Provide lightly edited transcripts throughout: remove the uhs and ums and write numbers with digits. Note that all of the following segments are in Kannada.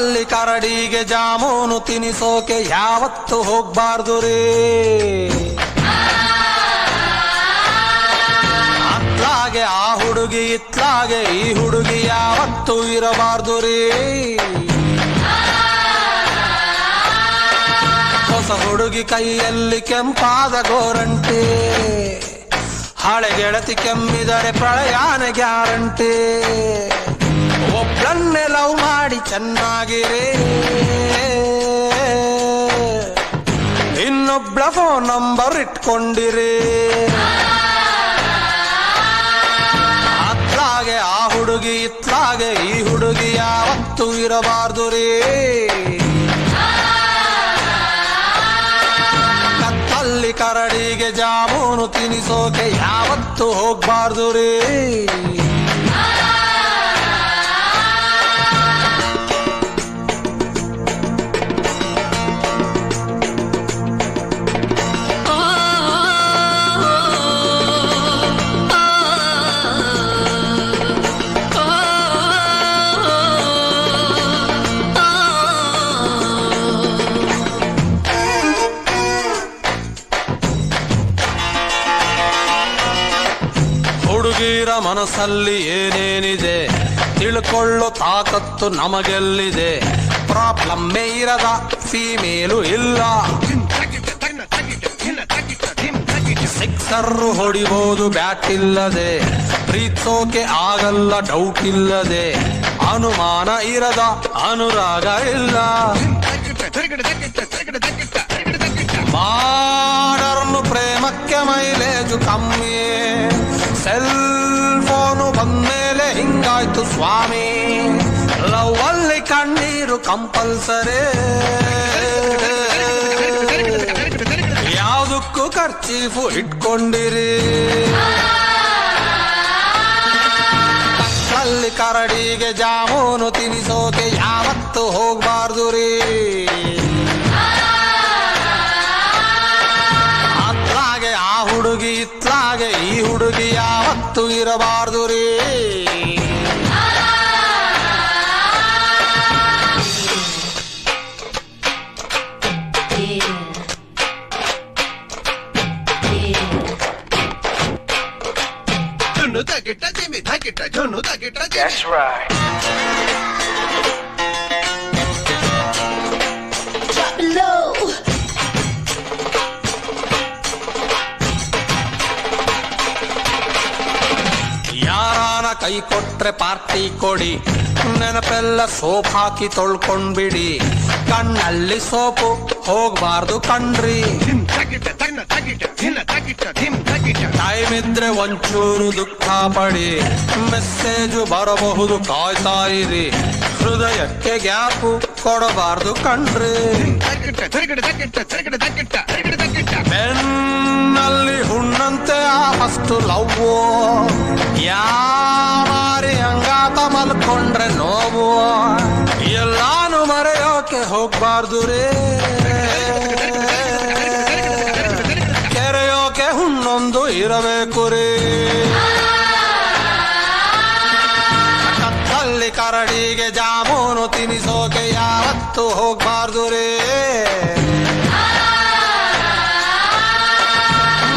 ಕತ್ತಲ್ಲಿ ಕರಡಿಗೆ ಜಾಮೂನು ತಿನಿಸೋಕೆ ಯಾವತ್ತು ಹೋಗ್ಬಾರ್ದು ರೇ. ಅತ್ಲಾಗೆ ಆ ಹುಡುಗಿ ಇತ್ಲಾಗೆ ಈ ಹುಡುಗಿ ಯಾವತ್ತು ಇರಬಾರ್ದು ರೇ. ಹೊಸ ಹುಡುಗಿ ಕೈಯಲ್ಲಿ ಕೆಂಪಾದ ಗೋರಂಟಿ, ಹಳೆ ಗೆಳತಿ ಕೆಮ್ಮಿದರೆ ಪ್ರಳಯಾನ ಗ್ಯಾರಂಟಿ. ಒಬ್ಬಳನ್ನೇ ಲವ್ ಮಾಡಿ ಚೆನ್ನಾಗಿರೇ, ಇನ್ನೊಬ್ಳ ಫೋನ್ ನಂಬರ್ ಇಟ್ಕೊಂಡಿರಿ. ಅತ್ಲಾಗೆ ಆ ಹುಡುಗಿ ಇತ್ಲಾಗೆ ಈ ಹುಡುಗಿ ಯಾವತ್ತು ಇರಬಾರ್ದು ರೇ. ಕತ್ತಲ್ಲಿ ಕರಡಿಗೆ ಜಾಮೂನು ತಿನಿಸೋಕೆ ಯಾವತ್ತು ಹೋಗ್ಬಾರ್ದು ರೇ. ಹುಡುಗಿರ ಮನಸ್ಸಲ್ಲಿ ಏನೇನಿದೆ ತಿಳ್ಕೊಳ್ಳೋ ತಾಕತ್ತು ನಮಗೆಲ್ಲಿದೆ. ಪ್ರಾಬ್ಲಮ್ಮೇ ಇರದ ಫೀಮೇಲು ಇಲ್ಲ, ಸಿಕ್ಸರ್ರು ಹೊಡಿಬಹುದು ಬ್ಯಾಟ್ ಇಲ್ಲದೆ. ಪ್ರೀತಿಸೋಕೆ ಆಗಲ್ಲ ಡೌಟ್ ಇಲ್ಲದೆ, ಅನುಮಾನ ಇರದ ಅನುರಾಗ ಇಲ್ಲ. ಮಾಡರ್ನು ಪ್ರೇಮಕ್ಕೆ ಮೈಲೇಜು ಕಮ್ಮಿ, ಸೆಲ್ ಫೋನು ಬಂದ್ಮೇಲೆ ಹಿಂಗಾಯ್ತು ಸ್ವಾಮಿ. ಲವ್ ಅಲ್ಲಿ ಕಣ್ಣೀರು ಕಂಪಲ್ಸರಿ, ಯಾವುದಕ್ಕೂ ಖರ್ಚೀಫು ಇಟ್ಕೊಂಡಿರಿ. ಕತ್ತಲ್ಲಿ ಕರಡಿಗೆ ಜಾಮೂನು ತಿನಿಸೋಕೆ ಯಾವತ್ತು ಹೋಗ್ಬಾರ್ದು ರೀ. ಅತ್ಲಾಗೆ ಆ ಹುಡುಗಿ ಇತ್ಲಾಗೆ ಈ ಹುಡುಗಿ ಯಾವತ್ತು ಇರಬಾರ್ದು ರೀ. That's right. Drop it low. ಯಾರಾನ ಕೈ ಕೊಟ್ರೆ ಪಾರ್ಟಿ ಕೊಡಿ, ನೆನಪೆಲ್ಲ ಸೋಪ್ ಹಾಕಿ ತೊಳ್ಕೊಂಡ್ಬಿಡಿ. ಕಣ್ಣಲ್ಲಿ ಸೋಪು ಹೋಗ್ಬಾರ್ದು ಕಣ್ರಿ. ಟೈಮ್ ಇದ್ರೆ ಒಂಚೂರು ದುಃಖ ಪಡಿ, ಮೆಸೇಜು ಬರಬಹುದು ಕಾಯ್ತಾ ಇರಿ. ಹೃದಯಕ್ಕೆ ಗ್ಯಾಪು ಕೊಡಬಾರ್ದು ಕಣ್ರಿ. ಬೆನ್ನಲ್ಲಿ ಹುಣ್ಣಂತೆ ಆ ಫಸ್ಟ್ ಲವ್, ಯಾರಿ ಹಂಗಾತ ಮಲ್ಕೊಂಡ್ರೆ ನೋವು. ಎಲ್ಲಾನು ಮರೆಯೋಕೆ ಹೋಗ್ಬಾರ್ದು ರೇ, ಕೆರೆಯೋಕೆ ಹುಣ್ಣೊಂದು ಇರಬೇಕು ರೇ. ಕತ್ತಲ್ಲಿ ಕರಡಿಗೆ ಜಾಮೂನು ತಿನಿಸೋಕೆ ಯಾವತ್ತು ಹೋಗ್ಬಾರ್ದು ರೇ.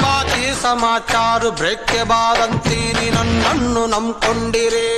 ಬಾಕಿ ಸಮಾಚಾರ ಬ್ರೇಕ್ಗೆ ಬಾದಂತೀನಿ, ನನ್ನನ್ನು ನಂಬ್ಕೊಂಡಿರೇ.